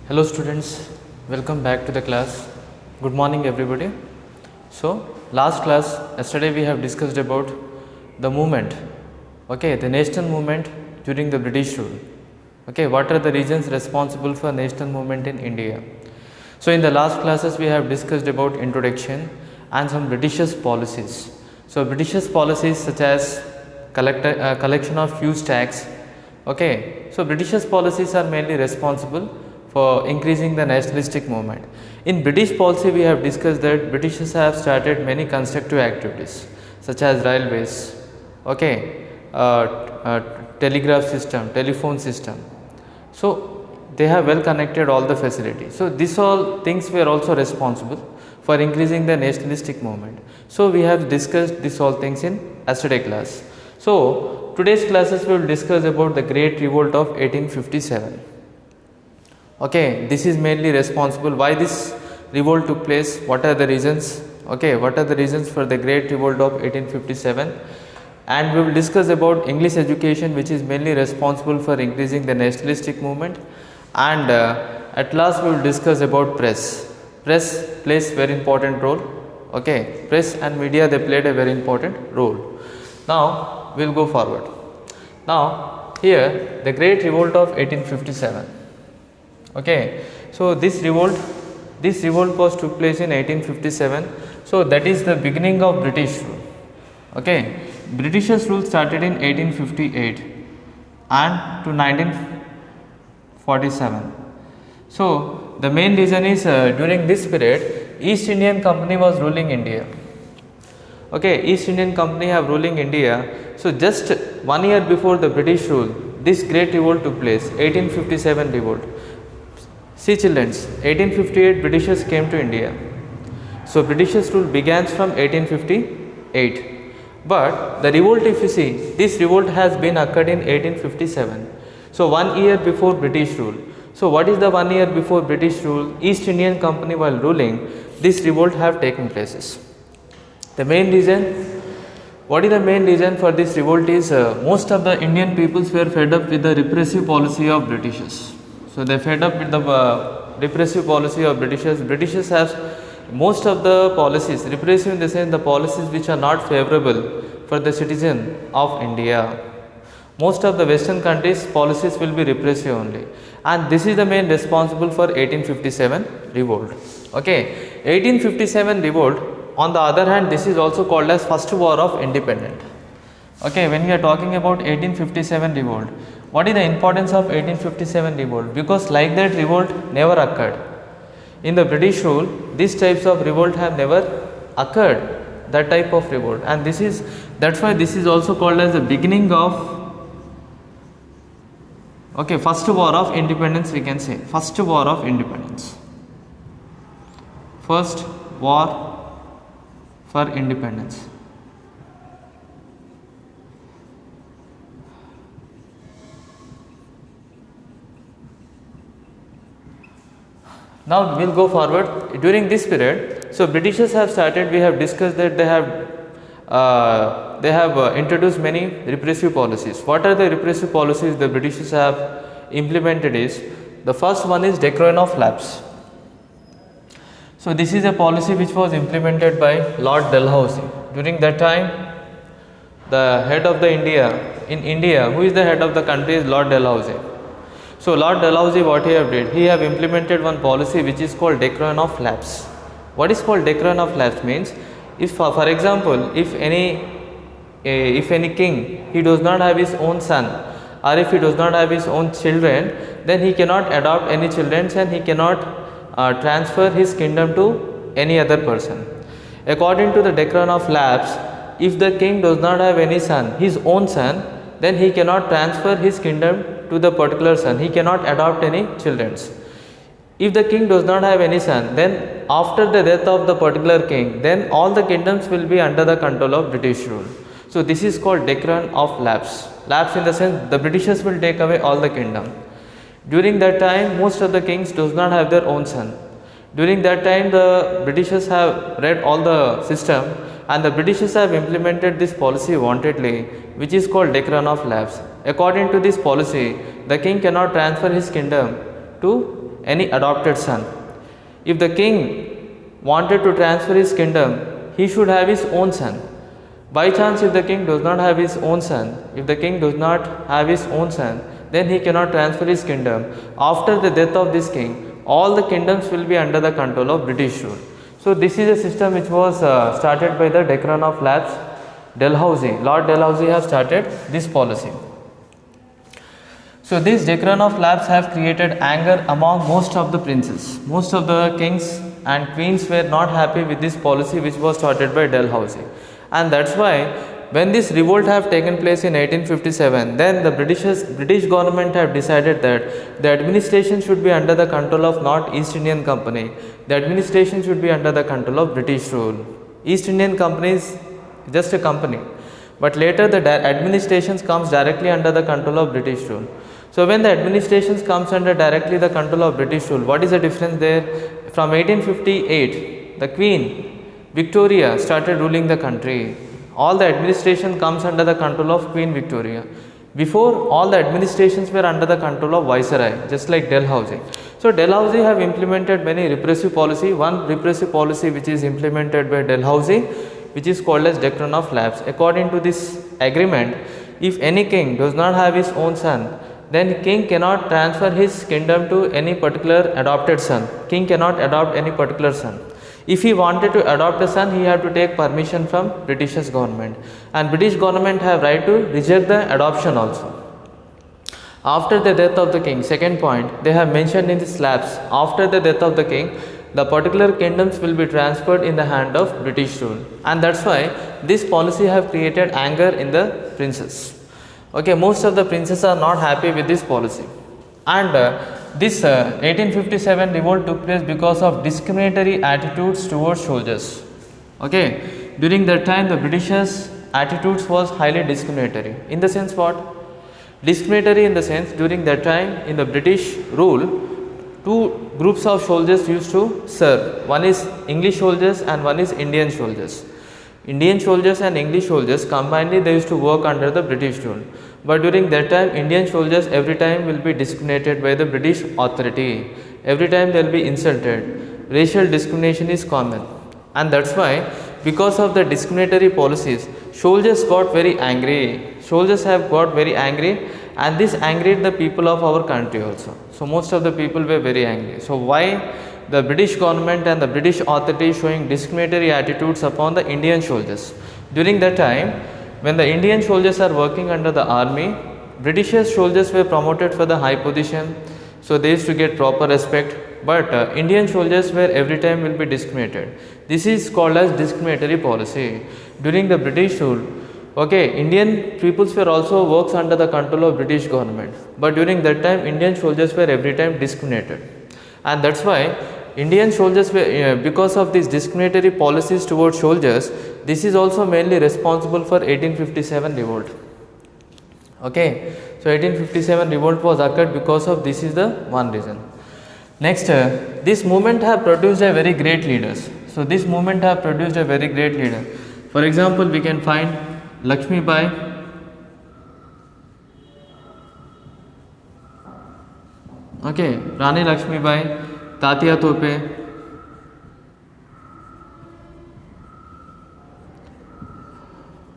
Hello students, welcome back to the class. Good morning everybody. So last class, yesterday we have discussed about the movement, the national movement during the British rule. What are the reasons responsible for national movement in India? So in the last classes we have discussed about introduction and some British policies. So British policies such as collection of huge tax. So British policies are mainly responsible for increasing the nationalistic movement. In British policy we have discussed that British have started many constructive activities such as railways, telegraph system, telephone system. So they have well connected all the facilities. So these all things were also responsible for increasing the nationalistic movement. So we have discussed these all things in yesterday class. So today's classes we will discuss about the Great Revolt of 1857. This is mainly responsible why this revolt took place, what are the reasons, what are the reasons for the Great Revolt of 1857, and we will discuss about English education, which is mainly responsible for increasing the nationalistic movement, and at last we will discuss about press. Press plays very important role. Press and media, they played a very important role. Now we will go forward. Now here the Great Revolt of 1857. So this revolt was took place in 1857. So that is the beginning of British rule. British rule started in 1858 and to 1947. So the main reason is during this period East Indian Company was ruling India. East Indian Company have ruling India. So just 1 year before the British rule, this Great Revolt took place, 1857 revolt. See children, 1858 Britishers came to India. So Britishers rule begins from 1858. But the revolt, if you see, this revolt has been occurred in 1857. So 1 year before British rule. So what is the 1 year before British rule? East Indian Company while ruling, this revolt have taken places. The main reason, what is the main reason for this revolt is most of the Indian peoples were fed up with the repressive policy of Britishers. So they fed up with the repressive policy of Britishers. Britishers have most of the policies, repressive in the sense the policies which are not favorable for the citizen of India. Most of the Western countries policies will be repressive only, and this is the main responsible for 1857 revolt. 1857 revolt, on the other hand, this is also called as First War of Independence. When we are talking about 1857 revolt, what is the importance of 1857 revolt? Because like that revolt never occurred. In the British rule, these types of revolt have never occurred, that type of revolt, and that's why this is also called as the beginning of First War of Independence, we can say. First War of Independence. First War for Independence. Now we will go forward. During this period, so Britishers have started, we have discussed that they have introduced many repressive policies. What are the repressive policies the Britishers have implemented is, the first one is declaration of lapse. So this is a policy which was implemented by Lord Dalhousie. During that time, the head of the India, who is the head of the country is Lord Dalhousie. So Lord Dalhousie, what he have did, he have implemented one policy which is called declaration of lapse. What is called declaration of lapse means, if for example, if any king, he does not have his own son, or if he does not have his own children, then he cannot adopt any children and he cannot transfer his kingdom to any other person. According to the declaration of lapse, if the king does not have any son, his own son, then he cannot transfer his kingdom to the particular son, he cannot adopt any children. If the king does not have any son, then after the death of the particular king, then all the kingdoms will be under the control of British rule. So this is called declaration of lapse. Lapse in the sense the Britishers will take away all the kingdom. During that time, most of the kings does not have their own son. During that time, the Britishers have read all the system, and the Britishers have implemented this policy wantedly, which is called declaration of lapse. According to this policy, the king cannot transfer his kingdom to any adopted son. If the king wanted to transfer his kingdom, he should have his own son. By chance, if the king does not have his own son, then he cannot transfer his kingdom. After the death of this king, all the kingdoms will be under the control of British rule. So this is a system which was started by the Deccan of Labs, Dalhousie. Lord Dalhousie has started this policy. So this Deccan of Labs have created anger among most of the princes. Most of the kings and queens were not happy with this policy which was started by Dalhousie. And that's why when this revolt have taken place in 1857, then the British government have decided that the administration should be under the control of not East Indian Company. The administration should be under the control of British rule. East Indian Company is just a company, but later the administrations comes directly under the control of British rule. So when the administrations comes under directly the control of British rule, what is the difference there? From 1858, the Queen Victoria started ruling the country. All the administration comes under the control of Queen Victoria. Before, all the administrations were under the control of Viceroy, just like Dalhousie. So Dalhousie have implemented many repressive policy. One repressive policy which is implemented by Dalhousie, which is called as Deccan of Labs. According to this agreement, if any king does not have his own son, then king cannot transfer his kingdom to any particular adopted son. King cannot adopt any particular son. If he wanted to adopt a son, he had to take permission from British government, and British government have right to reject the adoption also. After the death of the king, second point, they have mentioned in the slabs, after the death of the king, the particular kingdoms will be transferred in the hand of British rule, and that's why this policy have created anger in the princes. Okay, most of the princes are not happy with this policy, and this 1857 revolt took place because of discriminatory attitudes towards soldiers. Okay, during that time the Britishers' attitudes was highly discriminatory. In the sense what? Discriminatory in the sense, during that time in the British rule, two groups of soldiers used to serve. One is English soldiers and one is Indian soldiers. Indian soldiers and English soldiers combinedly they used to work under the British rule. But during that time, Indian soldiers every time will be discriminated by the British authority. Every time they will be insulted. Racial discrimination is common, and that's why because of the discriminatory policies, soldiers got very angry. Soldiers have got very angry, and this angered the people of our country also. So most of the people were very angry. So why the British government and the British authority showing discriminatory attitudes upon the Indian soldiers? During that time, when the Indian soldiers are working under the army, British soldiers were promoted for the high position, so they used to get proper respect, but Indian soldiers were every time will be discriminated. This is called as discriminatory policy. During the British rule, okay, Indian peoples were also works under the control of British government, but during that time Indian soldiers were every time discriminated, and that's why Indian soldiers were, because of these discriminatory policies towards soldiers, this is also mainly responsible for 1857 revolt. Okay, so 1857 revolt was occurred because of this is the one reason. Next, this movement have produced a very great leaders. So this movement have produced a very great leader. For example, we can find Lakshmi Bai, okay, Rani Lakshmi Bai, Tatia Tope,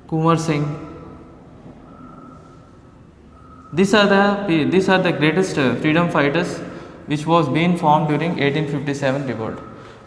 Kumar Singh. These are the greatest freedom fighters which was being formed during 1857 revolt.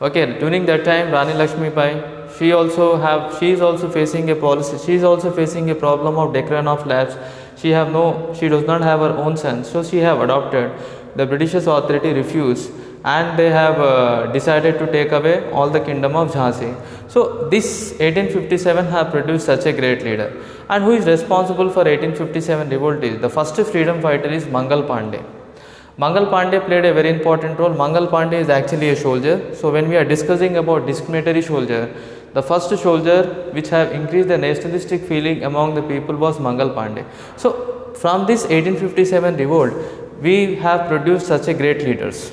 Okay, during that time Rani Lakshmi Bai, she is also facing a policy. She is also facing a problem of Deccan of Labs. She does not have her own son, so she have adopted. The British authority refused, and they have decided to take away all the kingdom of Jhansi. So this 1857 have produced such a great leader. And who is responsible for 1857 revolt is the first freedom fighter is Mangal Pandey. Mangal Pandey played a very important role. Mangal Pandey is actually a soldier. So when we are discussing about discriminatory soldier, the first soldier which have increased the nationalistic feeling among the people was Mangal Pandey. So from this 1857 revolt, we have produced such a great leaders.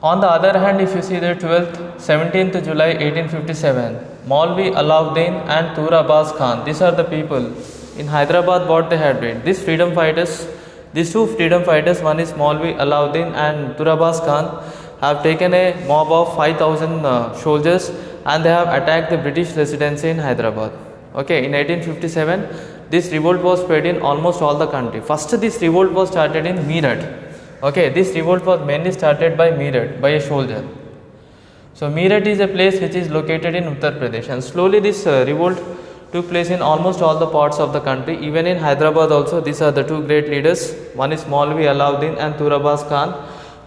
On the other hand, if you see the 17th July 1857, Maulvi Alauddin and Tur Abbas Khan, these are the people in Hyderabad what they had did. These freedom fighters, These two freedom fighters, one is Maulvi Alauddin and Turabas Khan, have taken a mob of 5,000 soldiers and they have attacked the British residency in Hyderabad. Okay, in 1857, this revolt was spread in almost all the country. First, this revolt was started in Meerut. Okay, this revolt was mainly started by Meerut, by a soldier. So Meerut is a place which is located in Uttar Pradesh, and slowly this revolt took place in almost all the parts of the country. Even in Hyderabad also, these are the two great leaders. One is Maulvi Alauddin and Turabas Khan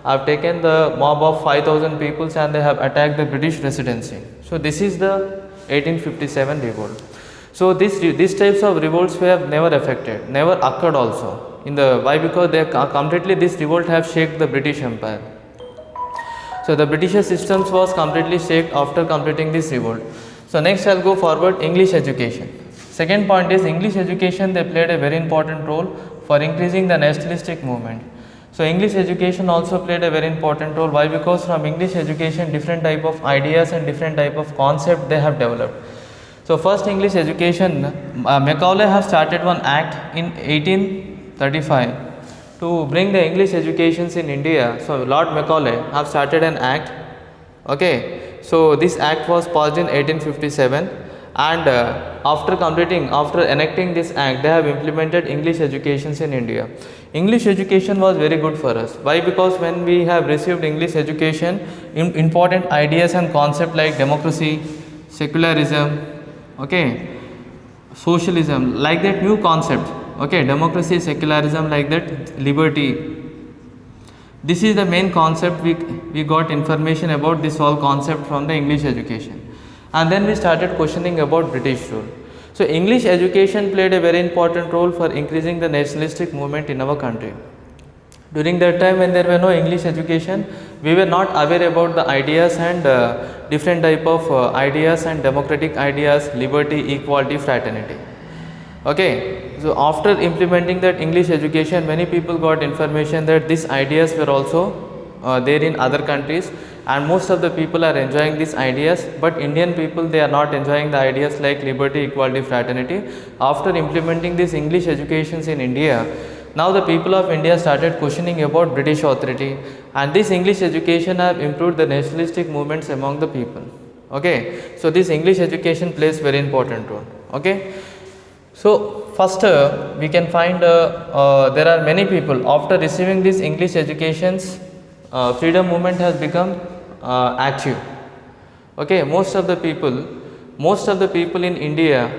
have taken the mob of 5,000 peoples and they have attacked the British residency. So this is the 1857 revolt. So these types of revolts were never affected, never occurred also. Why? Because they completely, this revolt have shaken the British Empire. So the British systems was completely shaken after completing this revolt. So next I'll go forward, English education. Second point is English education, they played a very important role for increasing the nationalistic movement. So English education also played a very important role. Why? Because from English education different type of ideas and different type of concept they have developed. So first English education, Macaulay has started one act in 1835 to bring the English educations in India. So Lord Macaulay have started an act. Okay, so this act was passed in 1857 and after enacting this act, they have implemented English educations in India. English education was very good for us. Why? Because when we have received English education, important ideas and concepts like democracy, secularism, okay, socialism, like that new concept, okay, democracy, secularism, like that, liberty. This is the main concept. We got information about this whole concept from the English education, and then we started questioning about British rule. So English education played a very important role for increasing the nationalistic movement in our country. During that time when there were no English education, we were not aware about the ideas and different type of ideas and democratic ideas, liberty, equality, fraternity. Okay, so after implementing that English education, many people got information that these ideas were also there in other countries, and most of the people are enjoying these ideas, but Indian people, they are not enjoying the ideas like liberty, equality, fraternity. After implementing these English educations in India, now the people of India started questioning about British authority, and this English education have improved the nationalistic movements among the people. Okay, so this English education plays very important role. Okay, so first we can find there are many people after receiving this English educations, freedom movement has become active. Okay, most of the people in India,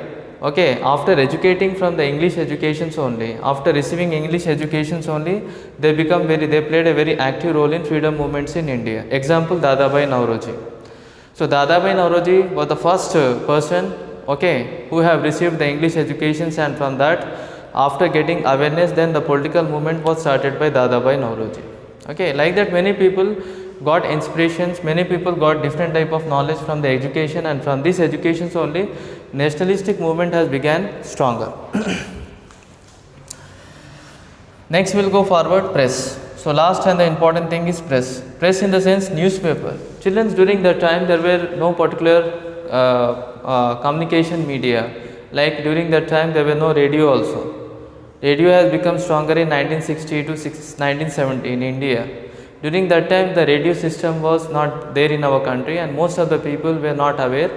okay, after educating from the English educations only, after receiving English educations only, they played a very active role in freedom movements in India. Example, Dadabhai Naoroji. So Dadabhai Naoroji was the first person, okay, who have received the English educations, and from that, after getting awareness, then the political movement was started by Dadabhai Naoroji. Okay, like that many people got inspirations, many people got different type of knowledge from the education, and from these educations only nationalistic movement has began stronger. Next we will go forward, press. So last and the important thing is press. Press in the sense newspaper. Children, during that time there were no particular communication media. Like during that time there were no radio also. Radio has become stronger in 1960 to 1970 in India. During that time the radio system was not there in our country, and most of the people were not aware,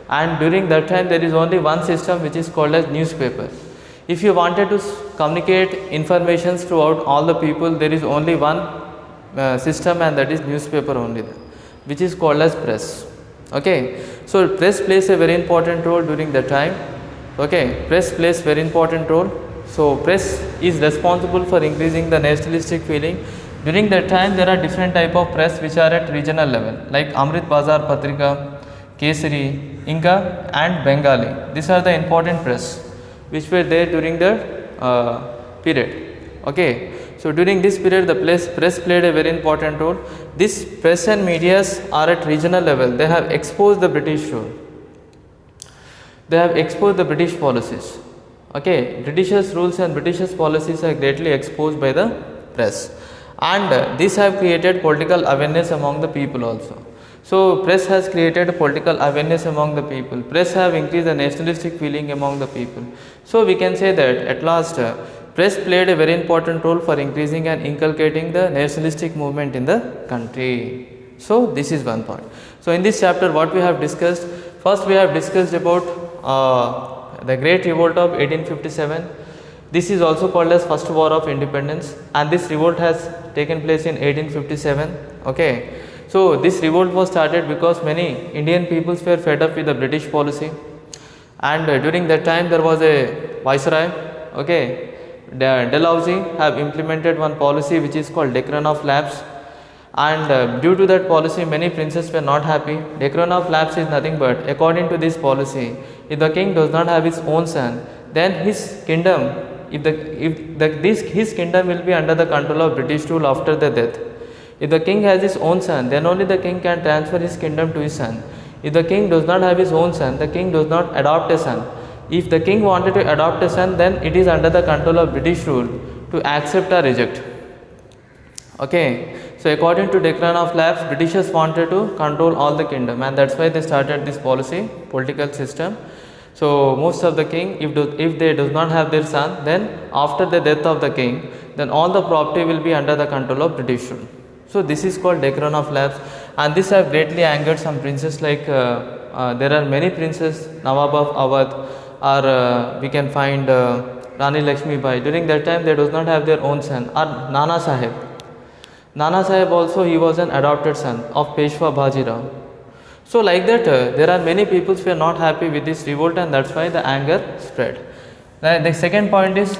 and during that time there is only one system which is called as newspaper. If you wanted to communicate information throughout all the people, there is only one system, and that is newspaper only, which is called as press. Okay, so press plays a very important role during that time. Okay, press plays very important role. So press is responsible for increasing the nationalistic feeling. During that time there are different type of press which are at regional level, like Amrit Bazar Patrika, Kesari, Inca and Bengali. These are the important press which were there during the period. Okay, so during this period the press played a very important role. This press and medias are at regional level. They have exposed the British rule. They have exposed the British policies. Okay, Britishers rules and Britishers policies are greatly exposed by the press, and these have created political awareness among the people also. So press has created political awareness among the people. Press have increased the nationalistic feeling among the people. So we can say that at last Press played a very important role for increasing and inculcating the nationalistic movement in the country. So this is one point. So in this chapter what we have discussed, first we have discussed about the Great Revolt of 1857. This is also called as First War of Independence, and this revolt has taken place in 1857. Okay. So this revolt was started because many Indian peoples were fed up with the British policy, and during that time there was a viceroy. Okay. Dalhousie have implemented one policy which is called Declaration of Lapse, and due to that policy many princes were not happy. Declaration of Lapse is nothing but, according to this policy, if the king does not have his own son, then his kingdom, his kingdom will be under the control of British rule after the death. If the king has his own son, then only the king can transfer his kingdom to his son. If the king does not have his own son, the king does not adopt a son. If the king wanted to adopt a son, then it is under the control of British rule to accept or reject. Okay. So according to Declaration of Lapse, Britishers wanted to control all the kingdom, and that's why they started this policy, political system. So most of the king, if they do not have their son, then after the death of the king, then all the property will be under the control of British rule. So this is called Declaration of Lapse, and this have greatly angered some princes, like there are many princes, Nawab of Awadh, or we can find Rani Lakshmi Bai. During that time they do not have their own son, or Nana Sahib. Nana Sahib also, he was an adopted son of Peshwa Bajirao. So like that there are many people who are not happy with this revolt, and that's why the anger spread. The second point is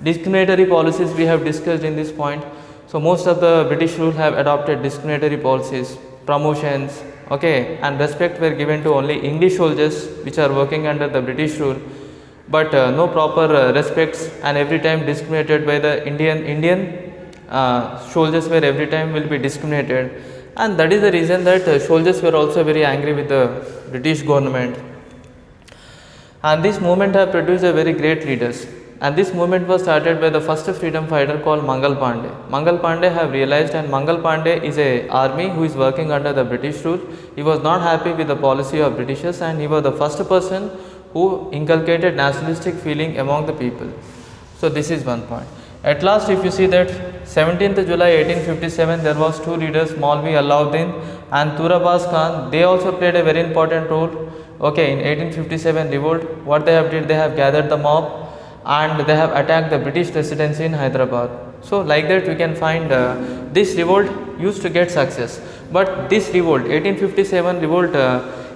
discriminatory policies we have discussed in this point. So most of the British rule have adopted discriminatory policies, promotions, okay, and respect were given to only English soldiers which are working under the British rule, but no proper respects, and every time discriminated by the Indian soldiers were every time will be discriminated, and that is the reason that soldiers were also very angry with the British government. And this movement have produced a very great leaders, and this movement was started by the first freedom fighter called Mangal Pandey. Mangal Pandey have realized, and Mangal Pandey is a army who is working under the British rule. He was not happy with the policy of Britishers, and he was the first person who inculcated nationalistic feeling among the people. So this is one point. At last, if you see that 17th July 1857, there was two leaders, Maulvi Alauddin and Turabas Khan. They also played a very important role. Okay, in 1857 revolt, what they have did, they have gathered the mob and they have attacked the British residency in Hyderabad. So like that we can find this revolt used to get success. But this revolt, 1857 revolt,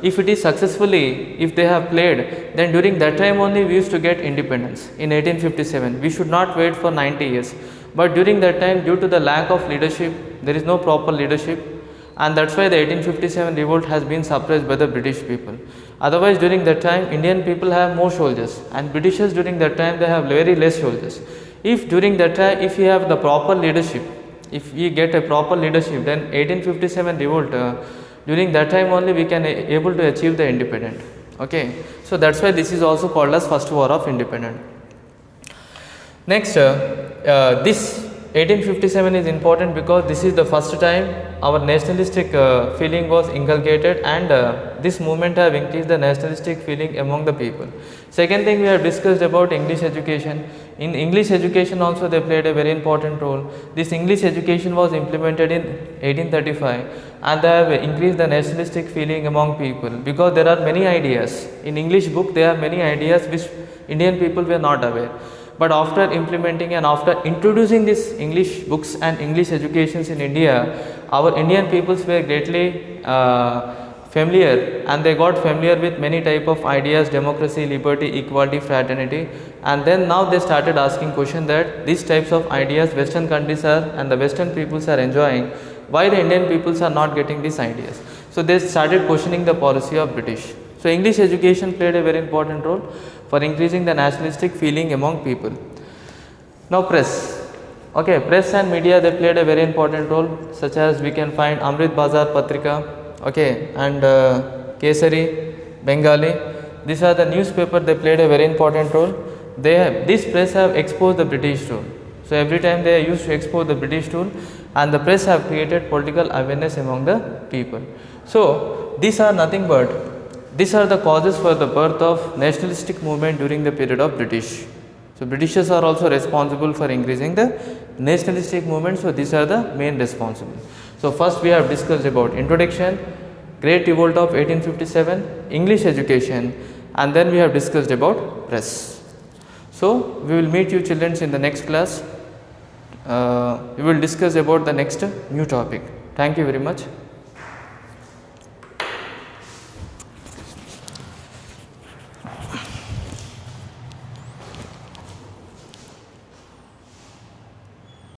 if it is successfully, if they have played, then during that time only we used to get independence in 1857. We should not wait for 90 years. But during that time, due to the lack of leadership, there is no proper leadership, and that's why the 1857 revolt has been suppressed by the British people. Otherwise, during that time, Indian people have more soldiers, and Britishers during that time they have very less soldiers. If during that time, if we have the proper leadership, if we get a proper leadership, then 1857 revolt, during that time only we can able to achieve the independence. Okay, so that's why this is also called as First War of Independence. Next, this 1857 is important because this is the first time our nationalistic feeling was inculcated, and this movement have increased the nationalistic feeling among the people. Second thing, we have discussed about English education. In English education also they played a very important role. This English education was implemented in 1835, and they have increased the nationalistic feeling among people because there are many ideas. In English book there are many ideas which Indian people were not aware. But after implementing and after introducing these English books and English educations in India, our Indian peoples were greatly familiar, and they got familiar with many type of ideas, democracy, liberty, equality, fraternity, and then now they started asking question that these types of ideas Western countries are and the Western peoples are enjoying, why the Indian peoples are not getting these ideas. So they started questioning the policy of British. So English education played a very important role for increasing the nationalistic feeling among people. Now press. Okay, press and media, they played a very important role, such as we can find Amrit Bazar Patrika, okay, and Kesari, Bengali. These are the newspaper, they played a very important role. This press have exposed the British rule. So every time they used to expose the British rule, and the press have created political awareness among the people. So these are nothing but, these are the causes for the birth of nationalistic movement during the period of British. So, Britishers are also responsible for increasing the nationalistic movement. So, these are the main responsible. So, first we have discussed about introduction, Great Revolt of 1857, English education, and then we have discussed about press. So, we will meet you children in the next class. We will discuss about the next new topic. Thank you very much.